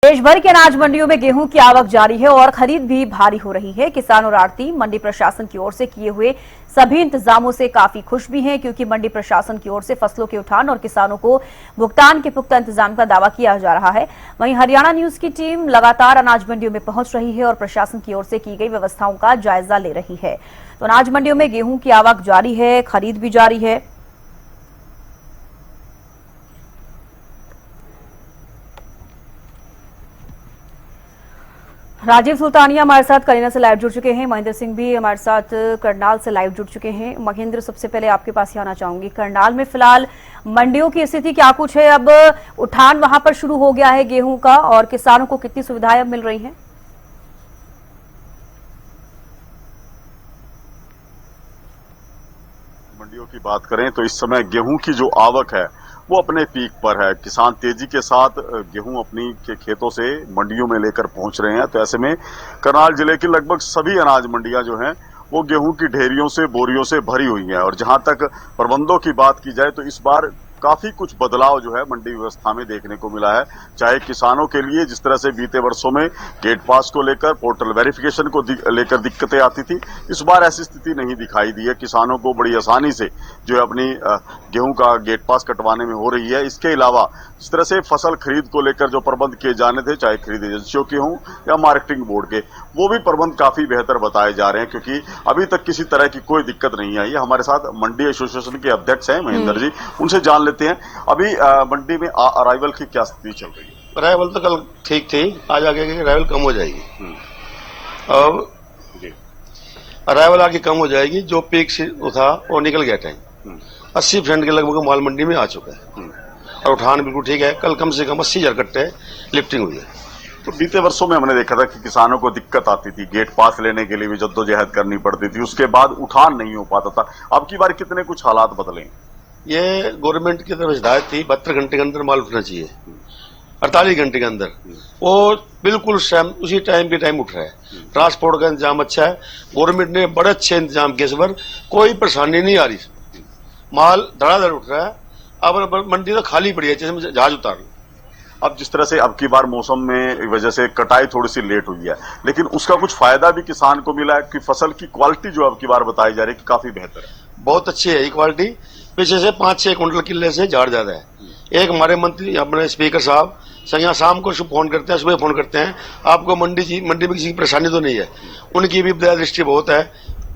देश भर के अनाज मंडियों में गेहूं की आवक जारी है और खरीद भी भारी हो रही है। किसान और आढ़ती मंडी प्रशासन की ओर से किए हुए सभी इंतजामों से काफी खुश भी हैं, क्योंकि मंडी प्रशासन की ओर से फसलों के उठान और किसानों को भुगतान के पुख्ता इंतजाम का दावा किया जा रहा है। वहीं हरियाणा न्यूज की टीम लगातार अनाज मंडियों में पहुंच रही है और प्रशासन की ओर से की गई व्यवस्थाओं का जायजा ले रही है। तो अनाज मंडियों में गेहूं की आवक जारी है, खरीद भी जारी है। राजीव सुल्तानिया हमारे साथ करीना से लाइव जुड़ चुके हैं। महेंद्र सिंह भी हमारे साथ करनाल से लाइव जुड़ चुके हैं। महेंद्र, सबसे पहले आपके पास ही आना चाहूंगी, करनाल में फिलहाल मंडियों की स्थिति क्या कुछ है? अब उठान वहां पर शुरू हो गया है गेहूं का, और किसानों को कितनी सुविधाएं अब मिल रही हैं? मंडियों की बात करें तो इस समय गेहूं की जो आवक है वो अपने पीक पर है। किसान तेजी के साथ गेहूं अपनी के खेतों से मंडियों में लेकर पहुंच रहे हैं। तो ऐसे में करनाल जिले की लगभग सभी अनाज मंडियां जो हैं वो गेहूं की ढेरियों से, बोरियों से भरी हुई हैं। और जहां तक प्रबंधों की बात की जाए तो इस बार काफी कुछ बदलाव जो है मंडी व्यवस्था में देखने को मिला है। चाहे किसानों के लिए जिस तरह से बीते वर्षों में गेट पास को लेकर, पोर्टल वेरिफिकेशन को लेकर दिक्कतें आती थी, इस बार ऐसी स्थिति नहीं दिखाई दी है। किसानों को बड़ी आसानी से जो है अपनी गेहूं का गेट पास कटवाने में हो रही है। इसके अलावा जिस तरह से फसल खरीद को लेकर जो प्रबंध किए जाने थे, चाहे खरीद एजेंसियों के हों या मार्केटिंग बोर्ड के, वो भी प्रबंध काफी बेहतर बताए जा रहे हैं, क्योंकि अभी तक किसी तरह की कोई दिक्कत नहीं आई है। हमारे साथ मंडी एसोसिएशन के अध्यक्ष हैं महेंद्र जी, उनसे जान लेते हैं अभी मंडी में अराइवल की क्या स्थिति चल रही है। अराइवल तो कल ठीक थी, आज आगे अराइवल कम हो जाएगी। अब अराइवल आगे कम हो जाएगी। जो पीक से था वो निकल गया टाइम, 80% के लगभग माल मंडी में आ चुका है और उठान बिल्कुल ठीक है। कल कम से कम 80,000 कट्टे लिफ्टिंग हुई है। तो बीते वर्षों में हमने देखा था कि किसानों को दिक्कत आती थी, गेट पास लेने के लिए भी जद्दोजहद करनी पड़ती थी, उसके बाद उठान नहीं हो पाता था। अब की बार कितने कुछ हालात बदले? ये गवर्नमेंट की तरफ हिदायत थी 72 घंटे के अंदर माल उठना चाहिए, 48 घंटे के अंदर। वो बिल्कुल उसी टाइम के टाइम उठ रहा है। ट्रांसपोर्ट का इंतजाम अच्छा है, गवर्नमेंट ने बड़े अच्छे इंतजाम किए। इस बार कोई परेशानी नहीं आ रही, माल धड़ाधड़ उठ रहा है। अब मंडी तो खाली पड़ी है, जैसे जहाज उतार लो। अब जिस तरह से अब की बार मौसम में वजह से कटाई थोड़ी सी लेट हुई है, लेकिन उसका कुछ फायदा भी किसान को मिला है कि फसल की क्वालिटी जो अब की बार बताई जा रही है कि काफी बेहतर है, बहुत अच्छी है। ये क्वालिटी पीछे से 5-6 क्विंटल किले से झाड़ ज्यादा है। एक हमारे मंत्री अपने स्पीकर साहब संज्ञा शाम को फोन करते हैं, सुबह फोन करते हैं, आपको मंडी में किसी की परेशानी तो नहीं है। उनकी भी दृष्टि बहुत है,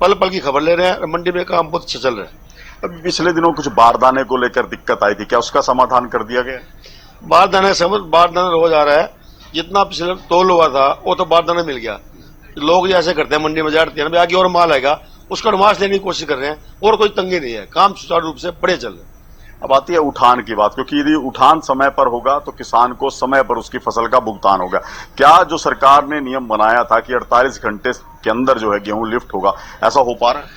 पल पल की खबर ले रहे हैं। मंडी में काम बहुत अच्छा चल रहा है। अभी पिछले दिनों कुछ बारदाने को लेकर दिक्कत आई थी, क्या उसका समाधान कर दिया गया? बारदाना रोज आ रहा है। जितना पिछले तोल हुआ था वो तो बारदाना मिल गया। लोग ऐसे करते हैं, मंडी में जाते हैं, आगे और माल आएगा उसका एडवांस लेने की कोशिश कर रहे हैं, और कोई तंगी नहीं है। काम सुचारू रूप से बड़े चल रहे हैं। अब आती है उठान की बात, क्योंकि यदि उठान समय पर होगा तो किसान को समय पर उसकी फसल का भुगतान होगा। क्या जो सरकार ने नियम बनाया था कि 48 घंटे के अंदर जो है गेहूं लिफ्ट होगा, ऐसा हो पा रहा है?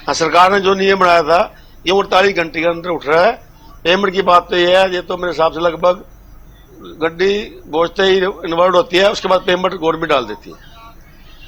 हाँ, सरकार ने जो नियम बनाया था ये 48 घंटे के अंदर उठ रहा है। पेमेंट की बात तो ये है, ये तो मेरे हिसाब से लगभग गड्डी पहुंचते ही इन्वर्ट होती है, उसके बाद पेमेंट गवर्नमेंट डाल देती है।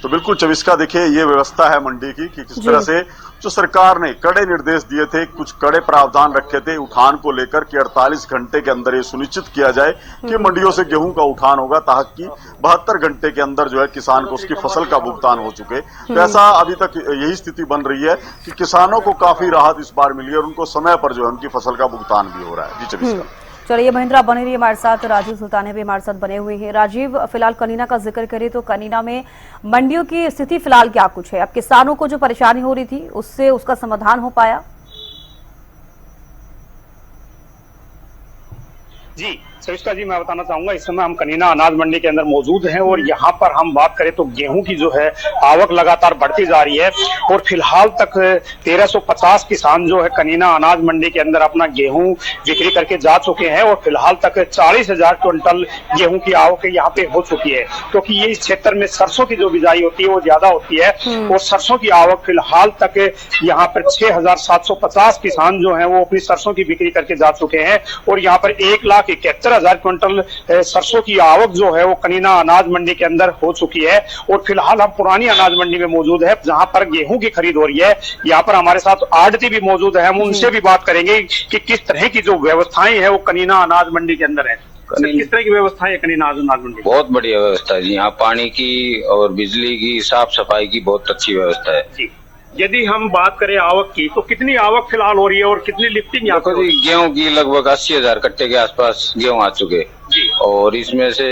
तो बिल्कुल चविस्का देखिए ये व्यवस्था है मंडी की कि किस तरह से जो सरकार ने कड़े निर्देश दिए थे, कुछ कड़े प्रावधान रखे थे उठान को लेकर कि 48 घंटे के अंदर ये सुनिश्चित किया जाए कि मंडियों से गेहूं का उठान होगा, ताकि 72 घंटे के अंदर जो है किसान को उसकी फसल का भुगतान हो चुके। तो ऐसा अभी तक यही स्थिति बन रही है कि किसानों को काफी राहत इस बार मिली और उनको समय पर जो है उनकी फसल का भुगतान भी हो रहा है। जी चविस्का। चलिए महेंद्र, आप बने रहिए हमारे साथ। राजीव सुल्तानिया भी हमारे साथ बने हुए हैं। राजीव, फिलहाल कनीना का जिक्र करें तो कनीना में मंडियों की स्थिति फिलहाल क्या कुछ है? अब किसानों को जो परेशानी हो रही थी उससे उसका समाधान हो पाया? जी सविस्का जी, मैं बताना चाहूंगा इस समय हम कनीना अनाज मंडी के अंदर मौजूद हैं और यहाँ पर हम बात करें तो गेहूं की जो है आवक लगातार बढ़ती जा रही है और फिलहाल तक 1350 किसान जो है कनीना अनाज मंडी के अंदर अपना गेहूं बिक्री करके जा चुके हैं और फिलहाल तक 40,000 क्विंटल गेहूं की आवक यहाँ पे हो चुकी है, क्योंकि ये इस क्षेत्र में सरसों की जो बिजाई होती है वो ज्यादा होती है और सरसों की आवक फिलहाल तक यहाँ पर 6,750 किसान जो है वो अपनी सरसों की बिक्री करके जा चुके हैं और यहाँ पर 1,71,000 क्विंटल सरसों की आवक जो है वो कनीना अनाज मंडी के अंदर हो चुकी है। और फिलहाल हम पुरानी अनाज मंडी में मौजूद है जहां पर गेहूं की खरीद हो रही है। यहाँ पर हमारे साथ आढ़ती भी मौजूद है, हम उनसे भी बात करेंगे कि किस तरह की जो व्यवस्थाएं हैं वो कनीना अनाज मंडी के अंदर है। सर, किस तरह की व्यवस्था है कनीना अनाज मंडी? बहुत बढ़िया व्यवस्था है जी, यहाँ पानी की और बिजली की, साफ सफाई की बहुत अच्छी व्यवस्था है जी। यदि हम बात करें आवक की, तो कितनी आवक फिलहाल हो रही है और कितनी लिफ्टिंग यहाँ देखो पर? जी, गेहूं की लगभग 80,000 कट्टे के आसपास गेहूं आ चुके जी। और इसमें से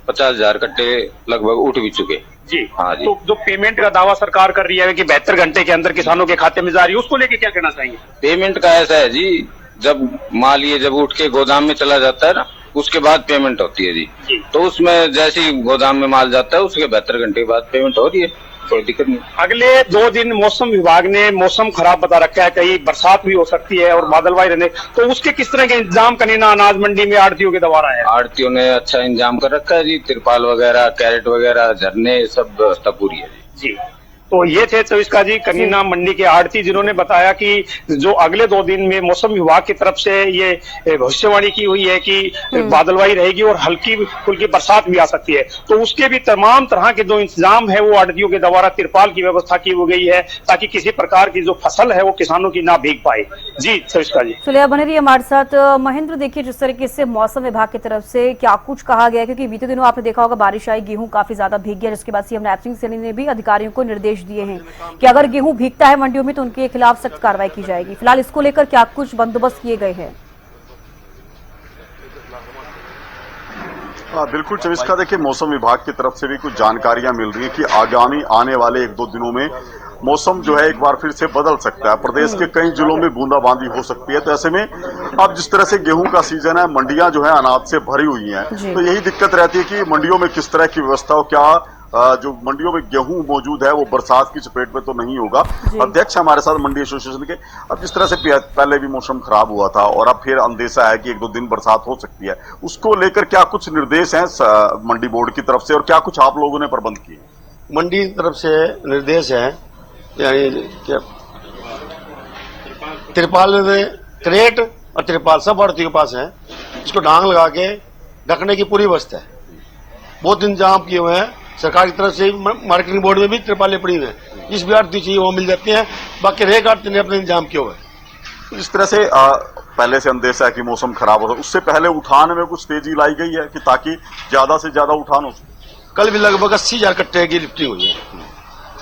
50,000 कट्टे लगभग उठ भी चुके। जी हाँ जी। तो जो पेमेंट का दावा सरकार कर रही है कि 72 घंटे के अंदर किसानों के खाते में जा रही है, उसको लेके क्या कहना चाहेंगे? पेमेंट का ऐसा है जी, जब माल ये जब उठ के गोदाम में चला जाता है ना, उसके बाद पेमेंट होती है जी। तो उसमें जैसे ही गोदाम में माल जाता है उसके 72 घंटे के बाद पेमेंट हो रही है, कोई दिक्कत नहीं। अगले 2 दिन मौसम विभाग ने मौसम खराब बता रखा है, कहीं बरसात भी हो सकती है और बादलवाई रहने, तो उसके किस तरह के इंतजाम कनीना अनाज मंडी में आड़तियों के द्वारा है? आड़तियों ने अच्छा इंतजाम कर रखा है जी, तिरपाल वगैरह, कैरेट वगैरह, झरने, सब व्यवस्था पूरी है जी। तो ये थे चविस्का जी कनीना मंडी के आड़ती, जिन्होंने बताया कि जो अगले 2 दिन में मौसम विभाग की तरफ से ये भविष्यवाणी की हुई है कि बादलवाई रहेगी और हल्की फुल्की बरसात भी आ सकती है। तो उसके भी तमाम तरह के जो इंतजाम है वो आड़तियों के द्वारा तिरपाल की व्यवस्था की गई है, ताकि किसी प्रकार की जो फसल है वो किसानों की ना भीग पाए। जी चविस्का जी। चलिए बने रहिए हमारे साथ। महेंद्र, देखिए जिस तरीके से मौसम विभाग की तरफ से क्या कुछ कहा गया है, क्योंकि बीते दिनों आपने देखा होगा बारिश आई, गेहूं काफी ज्यादा भीग गया, जिसके बाद सीएम नैब सिंह सैनी ने भी अधिकारियों को निर्देश दिए हैं कि अगर गेहूं भीगता है मंडियों में तो उनके खिलाफ सख्त कार्रवाई की जाएगी। फिलहाल इसको लेकर क्या कुछ बंदोबस्त किए गए हैं? बिल्कुल चविस्का, देखिए मौसम विभाग की तरफ से भी कुछ जानकारियां मिल रही है कि आगामी आने वाले 1-2 दिनों में मौसम जो है एक बार फिर से बदल सकता है। प्रदेश के कई जिलों में बूंदाबांदी हो सकती है। तो ऐसे में अब जिस तरह से गेहूं का सीजन है, मंडियां जो है अनाज से भरी हुई हैं, तो यही दिक्कत रहती है कि मंडियों में किस तरह की व्यवस्था हो, क्या जो मंडियों में गेहूं मौजूद है वो बरसात की चपेट में तो नहीं होगा। अध्यक्ष हमारे साथ मंडी एसोसिएशन के, अब जिस तरह से पहले भी मौसम खराब हुआ था और अब फिर अंदेशा है कि 1-2 दिन बरसात हो सकती है, उसको लेकर क्या कुछ निर्देश हैं मंडी बोर्ड की तरफ से और क्या कुछ आप लोगों ने प्रबंध किए? मंडी की तरफ से निर्देश है, यानी क्या तिरपाल में क्रेट और तिरपाल सब आड़तियों के पास है, इसको ढांग लगा के ढकने की पूरी व्यवस्था है। बहुत इंतजाम किए हुए हैं सरकार की तरफ से। मार्केटिंग बोर्ड में भी तिरपालें पड़ी हुई हैं, जिस भी आड़ती चाहिए वो मिल जाती हैं। बाकी रेक आड़ती ने अपने इंतजाम किए हुए हैं। इस तरह से पहले से अंदेशा है कि मौसम खराब हो, उससे पहले उठान में कुछ तेजी लाई गई है कि ताकि ज्यादा से ज्यादा उठान हो सके। कल भी लगभग 80,000 कट्टे की लिफ्टिंग हुई है,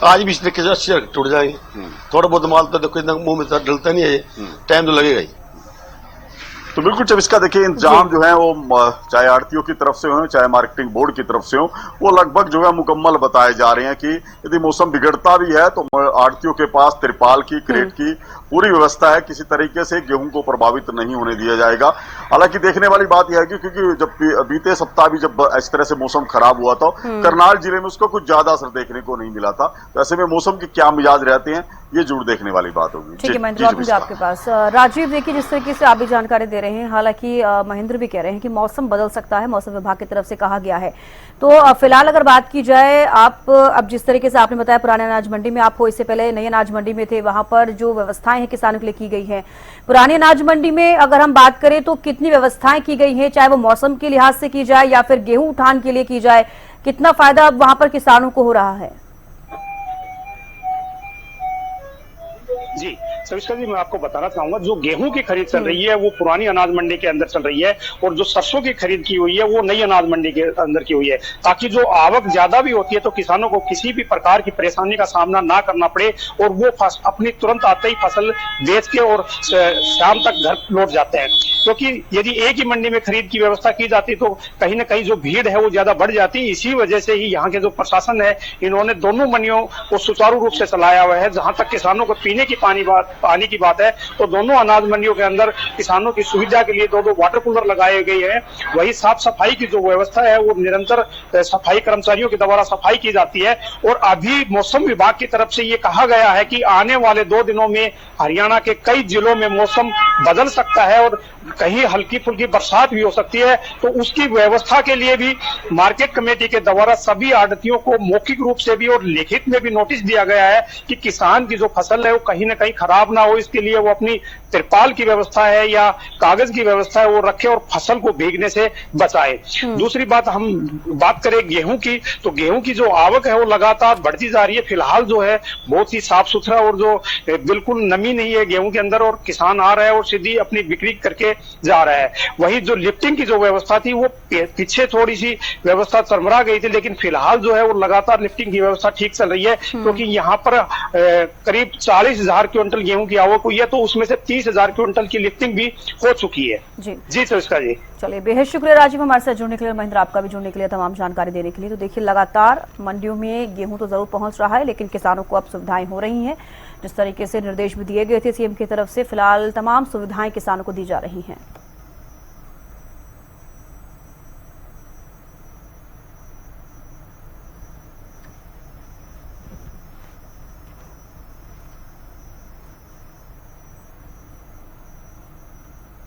आज भी इस तरीके से 80,000 कट्टे उठ जाएंगे। थोड़ा बहुत माल तो देखो मुंह में डलता नहीं है, टाइम तो लगेगा ही। तो बिल्कुल चविस्का, देखिए इंतजाम जो है वो चाहे आड़तियों की तरफ से हो चाहे मार्केटिंग बोर्ड की तरफ से हो, वो लगभग जो है मुकम्मल बताए जा रहे हैं कि यदि मौसम बिगड़ता भी है तो आड़तियों के पास तिरपाल की, क्रेट की पूरी व्यवस्था है, किसी तरीके से गेहूं को प्रभावित नहीं होने दिया जाएगा। हालांकि देखने वाली बात यह है कि क्योंकि जब बीते सप्ताह भी जब इस तरह से मौसम खराब हुआ था करनाल जिले में उसको कुछ ज्यादा असर देखने को नहीं मिला था। तो ऐसे में मौसम के क्या मिजाज रहते हैं ये जरूर देखने वाली बात होगी। ठीक है महेंद्र, आपके पास राजीव, देखिए जिस तरीके से आप भी जानकारी दे रहे हैं, हालांकि महेंद्र भी कह रहे हैं कि मौसम बदल सकता है, मौसम विभाग की तरफ से कहा गया है। तो फिलहाल अगर बात की जाए, आप अब जिस तरीके से आपने बताया पुराने अनाज मंडी में आप हो, इससे पहले नई अनाज मंडी में थे, वहां पर जो व्यवस्थाएं हैं किसानों के लिए की गई है। पुरानी अनाज मंडी में अगर हम बात करें तो कितनी व्यवस्थाएं की गई हैं, चाहे वो मौसम के लिहाज से की जाए या फिर गेहूं उठान के लिए की जाए, कितना फायदा वहां पर किसानों को हो रहा है? जी चविस्का जी, मैं आपको बताना चाहूंगा, जो गेहूं की खरीद चल रही है वो पुरानी अनाज मंडी के अंदर चल रही है और जो सरसों की खरीद की हुई है वो नई अनाज मंडी के अंदर की हुई है, ताकि जो आवक ज्यादा भी होती है तो किसानों को किसी भी प्रकार की परेशानी का सामना ना करना पड़े और वो अपनी तुरंत आते ही फसल बेच के और शाम तक घर लौट जाते हैं। क्योंकि यदि एक ही मंडी में खरीद की व्यवस्था की जाती तो कहीं ना कहीं जो भीड़ है वो ज्यादा बढ़ जाती। इसी वजह से ही यहाँ के जो प्रशासन है इन्होंने दोनों मंडियों को सुचारू रूप से चलाया हुआ है। जहां तक किसानों को पीने की पानी की बात है तो दोनों अनाज मंडियों के अंदर किसानों की सुविधा के लिए 2-2 वाटर कूलर लगाए गए हैं। वही साफ सफाई की जो व्यवस्था है वो निरंतर सफाई कर्मचारियों के द्वारा सफाई की जाती है। और अभी मौसम विभाग की तरफ से ये कहा गया है कि आने वाले 2 दिनों में हरियाणा के कई जिलों में मौसम बदल सकता है और कहीं हल्की फुल्की बरसात भी हो सकती है। तो उसकी व्यवस्था के लिए भी मार्केट कमेटी के द्वारा सभी आड़तियों को मौखिक रूप से भी और लिखित में भी नोटिस दिया गया है कि किसान की जो फसल है वो कहीं ना कहीं खराब खराब ना हो इसके लिए वो अपनी तिरपाल की व्यवस्था है या कागज की व्यवस्था है वो रखे और फसल को भीगने से बचाए। दूसरी बात, हम बात करें गेहूं की, तो गेहूं की जो आवक है वो लगातार बढ़ती जा रही है। फिलहाल जो है बहुत ही साफ सुथरा और जो बिल्कुल नमी नहीं है गेहूं के अंदर, और किसान आ रहा है और सीधी अपनी बिक्री करके जा रहा है। वही जो लिफ्टिंग की जो व्यवस्था थी वो पीछे थोड़ी सी व्यवस्था चरमरा गई थी, लेकिन फिलहाल जो है वो लगातार लिफ्टिंग की व्यवस्था ठीक चल रही है, क्योंकि यहाँ पर करीब 40,000 क्विंटल गेहूं की आवक हुई है, तो उसमें से 30,000 क्विंटल की लिफ्टिंग भी हो चुकी है। जी सरिता जी। चलिए, बेहद शुक्रिया राजीव हमारे साथ जुड़ने के लिए, महेंद्र आपका भी जुड़ने के लिए, तमाम जानकारी देने के लिए। तो देखिए, लगातार मंडियों में गेहूं तो जरूर पहुंच रहा है, लेकिन किसानों को अब सुविधाएं हो रही हैं। जिस तरीके से निर्देश भी दिए गए थे सीएम की तरफ से, फिलहाल तमाम सुविधाएं किसानों को दी जा रही हैं।